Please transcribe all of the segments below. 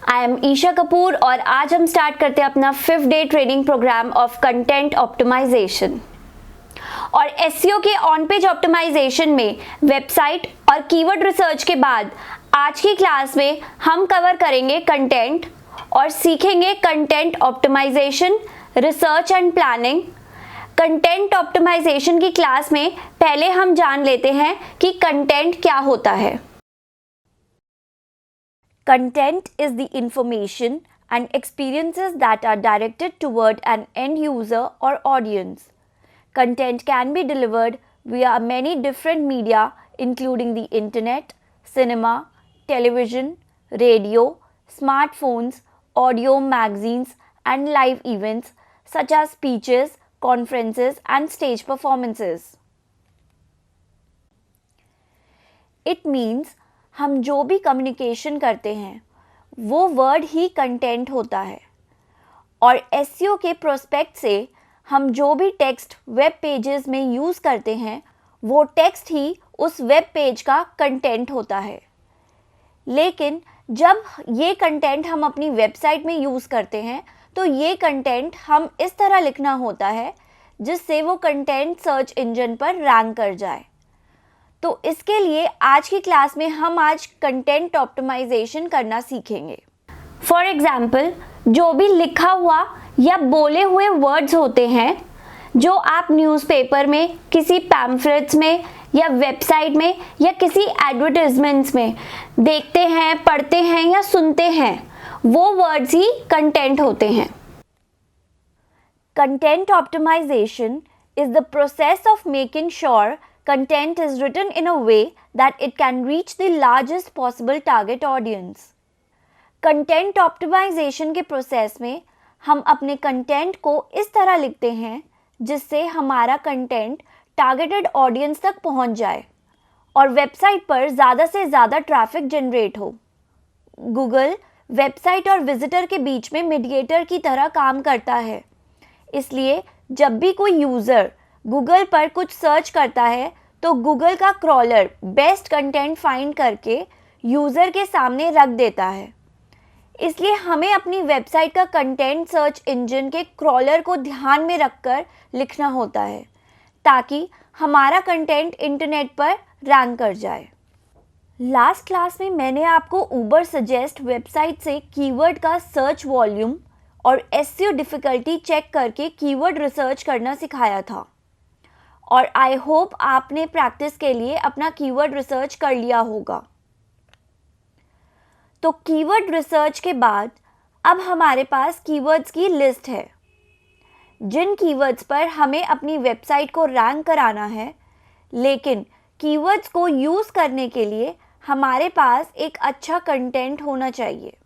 I am Isha Kapoor और आज हम स्टार्ट करते हैं अपना 5th day training program of content optimization. और एसईओ के ऑन पेज ऑप्टिमाइजेशन में वेबसाइट और कीवर्ड रिसर्च के बाद आज की क्लास में हम कवर करेंगे कंटेंट और सीखेंगे content optimization, research and planning. Content optimization की क्लास में पहले हम जान लेते हैं कि कंटेंट क्या होता है। Content is the information and experiences that are directed toward an end user or audience. Content can be delivered via many different media including the internet, cinema, television, radio, smartphones, audio, magazines and live events such as speeches, conferences and stage performances. It means हम जो भी communication करते हैं वो word ही content होता है और SEO के प्रोस्पेक्ट से हम जो भी टेक्स्ट वेब पेजेस में यूज़ करते हैं वो टेक्स्ट ही उस वेब पेज का कंटेंट होता है। लेकिन जब ये कंटेंट हम अपनी वेबसाइट में यूज़ करते हैं तो ये कंटेंट हम इस तरह लिखना होता है जिससे वो कंटेंट सर्च इंजन पर रैंक कर जाए। तो इसके लिए आज की क्लास में हम आज कंटेंट ऑप्टिमाइजेशन करना सीखेंगे। फॉर एग्जाम्पल, जो भी लिखा हुआ या बोले हुए वर्ड्स होते हैं जो आप न्यूज़पेपर में, किसी पैम्फलेट्स में या वेबसाइट में या किसी एडवर्टाइजमेंट्स में देखते हैं, पढ़ते हैं या सुनते हैं, वो वर्ड्स ही कंटेंट होते हैं। Content optimization is the process of making sure content is written in a way that it can reach the largest possible target audience. Content optimization के प्रोसेस में हम अपने कंटेंट को इस तरह लिखते हैं जिससे हमारा कंटेंट टारगेटेड ऑडियंस तक पहुंच जाए और वेबसाइट पर ज़्यादा से ज़्यादा ट्रैफिक जनरेट हो। गूगल वेबसाइट और विजिटर के बीच में मीडिएटर की तरह काम करता है, इसलिए जब भी कोई यूज़र गूगल पर कुछ सर्च करता है तो गूगल का क्रॉलर बेस्ट कंटेंट फाइंड करके यूज़र के सामने रख देता है। इसलिए हमें अपनी वेबसाइट का कंटेंट सर्च इंजन के क्रॉलर को ध्यान में रखकर लिखना होता है ताकि हमारा कंटेंट इंटरनेट पर रैंक कर जाए। लास्ट क्लास में मैंने आपको उबर सजेस्ट वेबसाइट से कीवर्ड का सर्च वॉल्यूम और एसईओ डिफ़िकल्टी चेक करके कीवर्ड रिसर्च करना सिखाया था और आई होप आपने प्रैक्टिस के लिए अपना कीवर्ड रिसर्च कर लिया होगा। तो कीवर्ड रिसर्च के बाद अब हमारे पास कीवर्ड्स की लिस्ट है। जिन कीवर्ड्स पर हमें अपनी वेबसाइट को रैंक कराना है, लेकिन कीवर्ड्स को यूज़ करने के लिए हमारे पास एक अच्छा कंटेंट होना चाहिए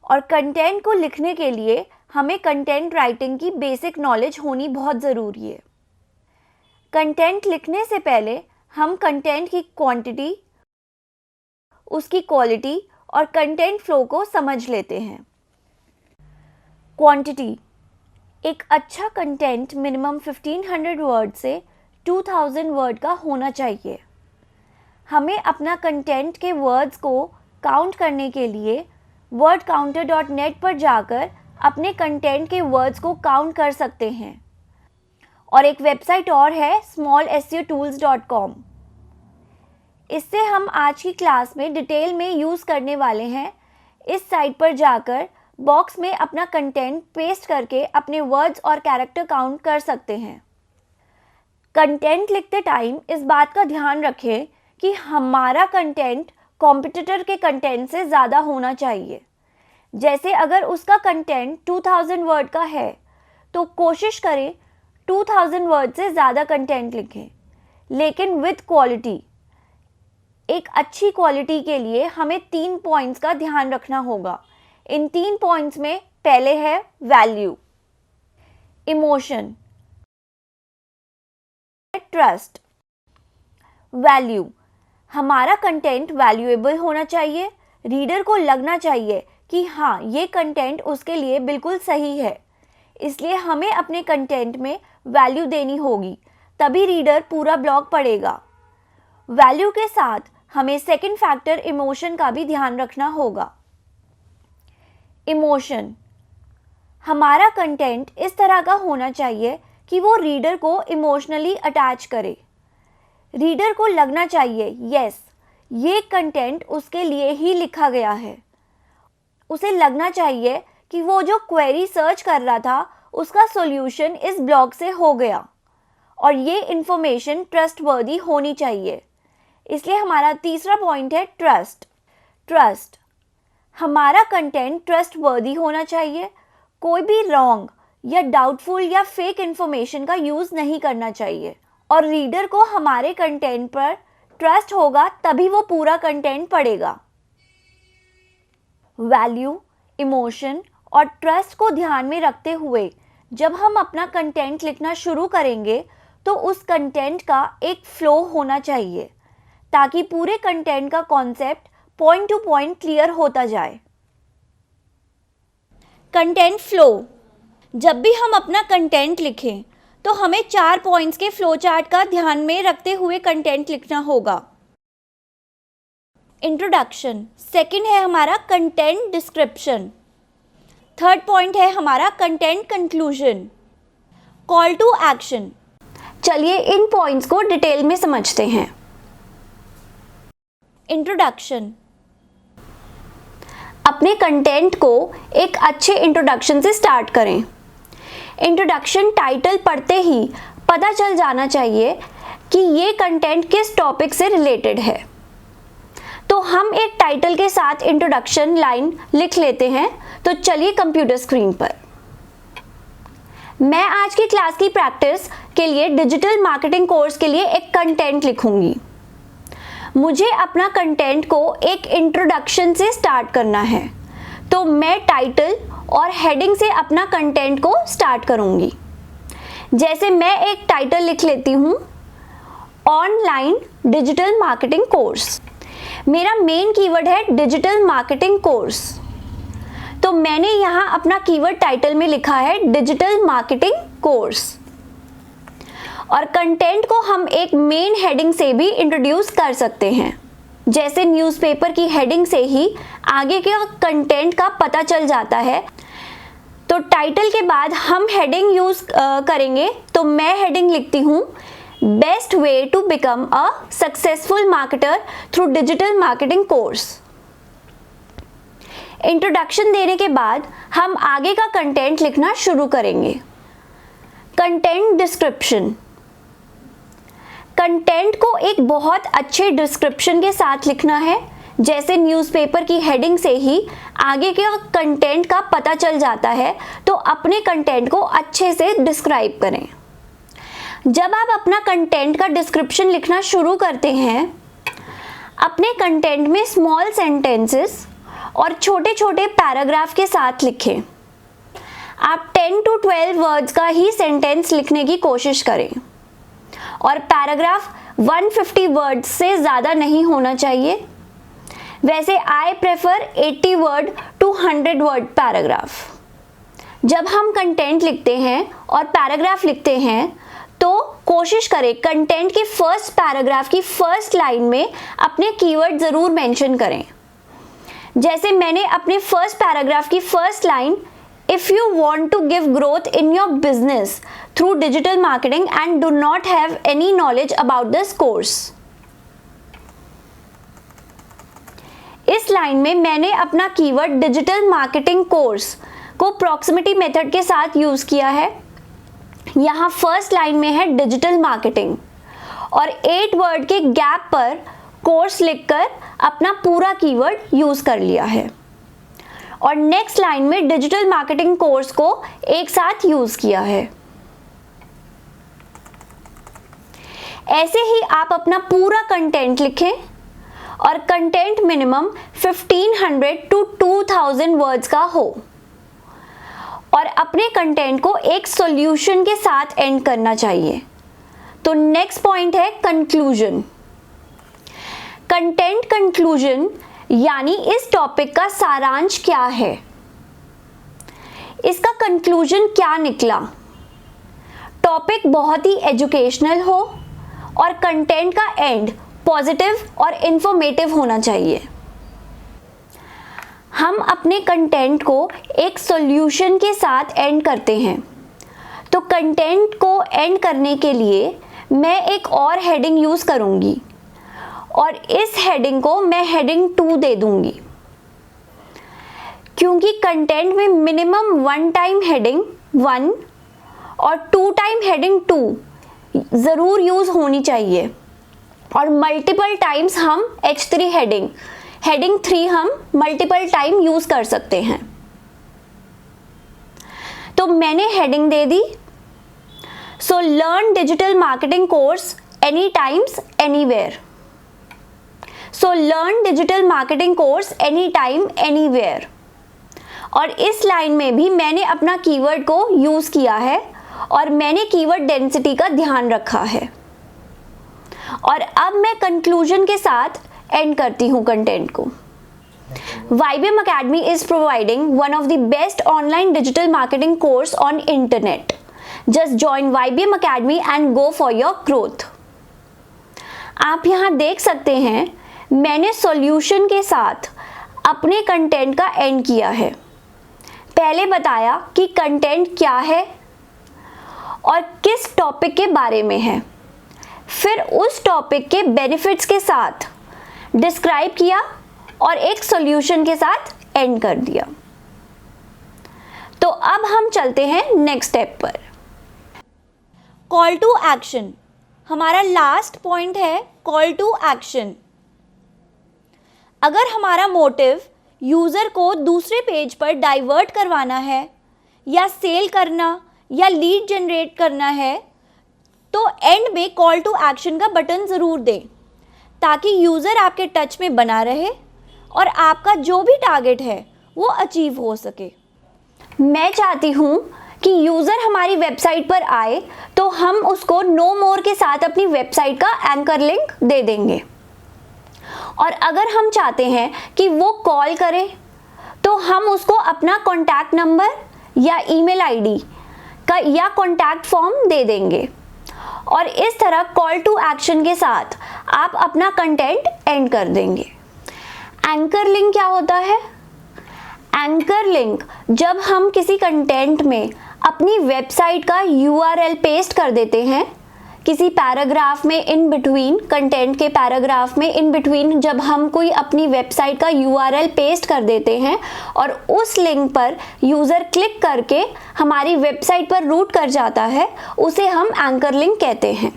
और कंटेंट को लिखने के लिए हमें कंटेंट राइटिंग की बेसिक नॉलेज होनी बहुत ज़रूरी है। कंटेंट लिखने से पहले हम कंटेंट की क्वांटिटी, उसकी क्वालिटी और कंटेंट फ्लो को समझ लेते हैं। क्वांटिटी: एक अच्छा कंटेंट मिनिमम 1500 वर्ड से 2000 वर्ड का होना चाहिए। हमें अपना कंटेंट के वर्ड्स को काउंट करने के लिए wordcounter.net पर जाकर अपने कंटेंट के वर्ड्स को काउंट कर सकते हैं और एक वेबसाइट और है smallseotools.com। इससे हम आज की क्लास में डिटेल में यूज़ करने वाले हैं। इस साइट पर जाकर बॉक्स में अपना कंटेंट पेस्ट करके अपने वर्ड्स और कैरेक्टर काउंट कर सकते हैं। कंटेंट लिखते टाइम इस बात का ध्यान रखें कि हमारा कंटेंट कॉम्पिटिटर के कंटेंट से ज़्यादा होना चाहिए। जैसे अगर उसका कंटेंट 2000 वर्ड का है तो कोशिश करें 2000 वर्ड से ज़्यादा कंटेंट लिखें, लेकिन विद क्वालिटी। एक अच्छी क्वालिटी के लिए हमें 3 पॉइंट्स का ध्यान रखना होगा। इन 3 पॉइंट्स में पहले है वैल्यू, इमोशन, ट्रस्ट। वैल्यू: हमारा कंटेंट वैल्यूएबल होना चाहिए। रीडर को लगना चाहिए कि हाँ, ये कंटेंट उसके लिए बिल्कुल सही है, इसलिए हमें अपने कंटेंट में वैल्यू देनी होगी, तभी रीडर पूरा ब्लॉग पढ़ेगा। वैल्यू के साथ हमें सेकंड फैक्टर इमोशन का भी ध्यान रखना होगा। इमोशन, हमारा कंटेंट इस तरह का होना चाहिए कि वो रीडर को इमोशनली अटैच करे। रीडर को लगना चाहिए यस, ये कंटेंट उसके लिए ही लिखा गया है। उसे लगना चाहिए कि वो जो क्वेरी सर्च कर रहा था उसका सॉल्यूशन इस ब्लॉग से हो गया, और ये इन्फॉर्मेशन ट्रस्टवर्दी होनी चाहिए। इसलिए हमारा तीसरा पॉइंट है ट्रस्ट। ट्रस्ट, हमारा कंटेंट ट्रस्टवर्दी होना चाहिए। कोई भी रॉन्ग या डाउटफुल या फेक इन्फॉर्मेशन का यूज़ नहीं करना चाहिए, और रीडर को हमारे कंटेंट पर ट्रस्ट होगा तभी वो पूरा कंटेंट पढ़ेगा। वैल्यू, इमोशन और ट्रस्ट को ध्यान में रखते हुए जब हम अपना कंटेंट लिखना शुरू करेंगे तो उस कंटेंट का एक फ्लो होना चाहिए ताकि पूरे कंटेंट का concept point two point clear होता जाए। कंटेंट फ्लो, जब भी हम अपना कंटेंट लिखें तो हमें 4 पॉइंट्स के फ्लो चार्ट का ध्यान में रखते हुए कंटेंट लिखना होगा। इंट्रोडक्शन, सेकंड है हमारा कंटेंट डिस्क्रिप्शन, थर्ड पॉइंट है हमारा content conclusion, call to action. चलिए इन पॉइंट्स को डिटेल में समझते हैं। इंट्रोडक्शन, अपने कंटेंट को एक अच्छे इंट्रोडक्शन से स्टार्ट करें। इंट्रोडक्शन टाइटल पढ़ते ही पता चल जाना चाहिए कि ये कंटेंट किस टॉपिक से रिलेटेड है। तो हम एक टाइटल के साथ इंट्रोडक्शन लाइन लिख लेते हैं। तो चलिए कंप्यूटर स्क्रीन पर, मैं आज की क्लास की प्रैक्टिस के लिए डिजिटल मार्केटिंग कोर्स के लिए एक कंटेंट लिखूंगी। मुझे अपना कंटेंट को एक इंट्रोडक्शन से स्टार्ट करना है, तो मैं टाइटल और हेडिंग से अपना कंटेंट को स्टार्ट करूंगी। जैसे मैं एक टाइटल लिख लेती हूँ, ऑनलाइन डिजिटल मार्केटिंग कोर्स। मेरा मेन कीवर्ड है डिजिटल मार्केटिंग कोर्स, तो मैंने यहाँ अपना कीवर्ड टाइटल में लिखा है डिजिटल मार्केटिंग कोर्स। और कंटेंट को हम एक मेन हेडिंग से भी इंट्रोड्यूस कर सकते हैं। जैसे न्यूज़पेपर की हेडिंग से ही आगे के कंटेंट का पता चल जाता है। तो टाइटल के बाद हम हेडिंग यूज करेंगे। तो मैं हेडिंग लिखती हूँ, best way to become a successful marketer through digital marketing course. Introduction देने के बाद हम आगे का कंटेंट लिखना शुरू करेंगे। कंटेंट डिस्क्रिप्शन, कंटेंट को एक बहुत अच्छे डिस्क्रिप्शन के साथ लिखना है। जैसे न्यूज़पेपर की हेडिंग से ही आगे के कंटेंट का पता चल जाता है, तो अपने कंटेंट को अच्छे से डिस्क्राइब करें। जब आप अपना कंटेंट का डिस्क्रिप्शन लिखना शुरू करते हैं, अपने कंटेंट में स्मॉल सेंटेंसेस और छोटे छोटे पैराग्राफ के साथ लिखें। आप 10 to 12 वर्ड्स का ही सेंटेंस लिखने की कोशिश करें, और पैराग्राफ 150 वर्ड्स से ज़्यादा नहीं होना चाहिए। वैसे I prefer 80 word to 100 word paragraph. जब हम कंटेंट लिखते हैं और पैराग्राफ लिखते हैं तो कोशिश करें कंटेंट के फर्स्ट पैराग्राफ की फर्स्ट लाइन में अपने कीवर्ड ज़रूर मेंशन करें। जैसे मैंने अपने फर्स्ट पैराग्राफ की first line, if you want to give growth in your business through digital marketing and do not have any knowledge about this course. इस लाइन में मैंने अपना कीवर्ड डिजिटल मार्केटिंग कोर्स को प्रॉक्सिमिटी मेथड के साथ use किया है। यहाँ फर्स्ट लाइन में है डिजिटल मार्केटिंग, और 8 वर्ड के गैप पर कोर्स लिखकर अपना पूरा कीवर्ड यूज़ कर लिया है, और नेक्स्ट लाइन में डिजिटल मार्केटिंग कोर्स को एक साथ यूज़ किया है। ऐसे ही आप अपना पूरा कंटेंट लिखें, और कंटेंट मिनिमम 1500 to 2000 वर्ड्स का हो, और अपने कंटेंट को एक सॉल्यूशन के साथ एंड करना चाहिए। तो नेक्स्ट पॉइंट है कंक्लूजन। कंटेंट कंक्लूजन यानी इस टॉपिक का सारांश क्या है, इसका कंक्लूजन क्या निकला। टॉपिक बहुत ही एजुकेशनल हो और कंटेंट का एंड पॉजिटिव और इंफॉर्मेटिव होना चाहिए। हम अपने कंटेंट को एक सॉल्यूशन के साथ एंड करते हैं। तो कंटेंट को एंड करने के लिए मैं एक और हेडिंग यूज़ करूँगी और इस हेडिंग को मैं हेडिंग 2 दे दूँगी, क्योंकि कंटेंट में मिनिमम 1 टाइम हेडिंग 1 और 2 टाइम हेडिंग 2 ज़रूर यूज़ होनी चाहिए और मल्टीपल टाइम्स हम H3 हेडिंग 3 हम मल्टीपल टाइम यूज़ कर सकते हैं। तो मैंने हेडिंग दे दी, so learn digital marketing course any times anywhere. So learn digital marketing course any time anywhere. और इस लाइन में भी मैंने अपना कीवर्ड को यूज़ किया है और मैंने कीवर्ड डेंसिटी का ध्यान रखा है। और अब मैं कंक्लूजन के साथ एंड करती हूँ कंटेंट को। YBM Academy is providing one of the best online digital marketing course on internet. Just join YBM Academy and go for your growth. आप यहाँ देख सकते हैं मैंने सॉल्यूशन के साथ अपने कंटेंट का एंड किया है। पहले बताया कि कंटेंट क्या है और किस टॉपिक के बारे में है, फिर उस टॉपिक के बेनिफिट्स के साथ डिस्क्राइब किया और एक सॉल्यूशन के साथ एंड कर दिया। तो अब हम चलते हैं नेक्स्ट स्टेप पर। कॉल टू एक्शन, हमारा लास्ट पॉइंट है कॉल टू एक्शन। अगर हमारा मोटिव यूज़र को दूसरे पेज पर डाइवर्ट करवाना है या सेल करना या लीड जनरेट करना है, तो एंड में कॉल टू एक्शन का बटन ज़रूर दें ताकि यूज़र आपके टच में बना रहे और आपका जो भी टारगेट है वो अचीव हो सके। मैं चाहती हूँ कि यूज़र हमारी वेबसाइट पर आए तो हम उसको नो मोर के साथ अपनी वेबसाइट का एंकर लिंक दे देंगे। और अगर हम चाहते हैं कि वो कॉल करे तो हम उसको अपना कॉन्टैक्ट नंबर या ईमेल आईडी का या कॉन्टैक्ट फॉर्म दे देंगे। और इस तरह कॉल टू एक्शन के साथ आप अपना कंटेंट एंड कर देंगे। एंकर लिंक क्या होता है? एंकर लिंक जब हम किसी कंटेंट में अपनी वेबसाइट का URL पेस्ट कर देते हैं, किसी पैराग्राफ में इन बिटवीन, कंटेंट के पैराग्राफ में इन बिटवीन जब हम कोई अपनी वेबसाइट का URL पेस्ट कर देते हैं और उस लिंक पर यूज़र क्लिक करके हमारी वेबसाइट पर रूट कर जाता है, उसे हम एंकर लिंक कहते हैं।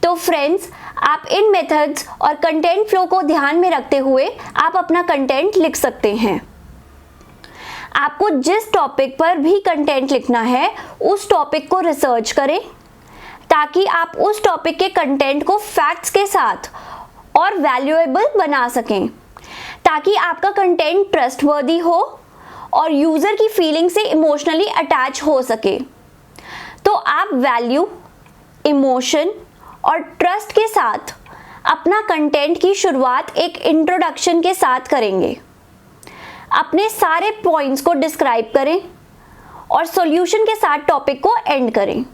तो फ्रेंड्स, आप इन मेथड्स और कंटेंट फ्लो को ध्यान में रखते हुए आप अपना कंटेंट लिख सकते हैं। आपको जिस टॉपिक पर भी कंटेंट लिखना है उस टॉपिक को रिसर्च करें ताकि आप उस टॉपिक के कंटेंट को फैक्ट्स के साथ और वैल्यूएबल बना सकें, ताकि आपका कंटेंट ट्रस्टवर्दी हो और यूज़र की फीलिंग से इमोशनली अटैच हो सके। तो आप वैल्यू, इमोशन और ट्रस्ट के साथ अपना कंटेंट की शुरुआत एक इंट्रोडक्शन के साथ करेंगे। अपने सारे पॉइंट्स को डिस्क्राइब करें और सॉल्यूशन के साथ टॉपिक को एंड करें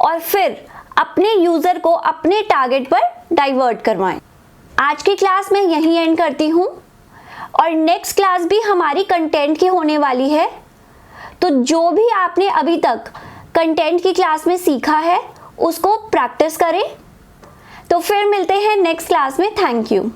और फिर अपने यूज़र को अपने टारगेट पर डाइवर्ट करवाएं। आज की क्लास मैं यहीं एंड करती हूँ और नेक्स्ट क्लास भी हमारी कंटेंट की होने वाली है। तो जो भी आपने अभी तक कंटेंट की क्लास में सीखा है उसको प्रैक्टिस करें। तो फिर मिलते हैं नेक्स्ट क्लास में। Thank you.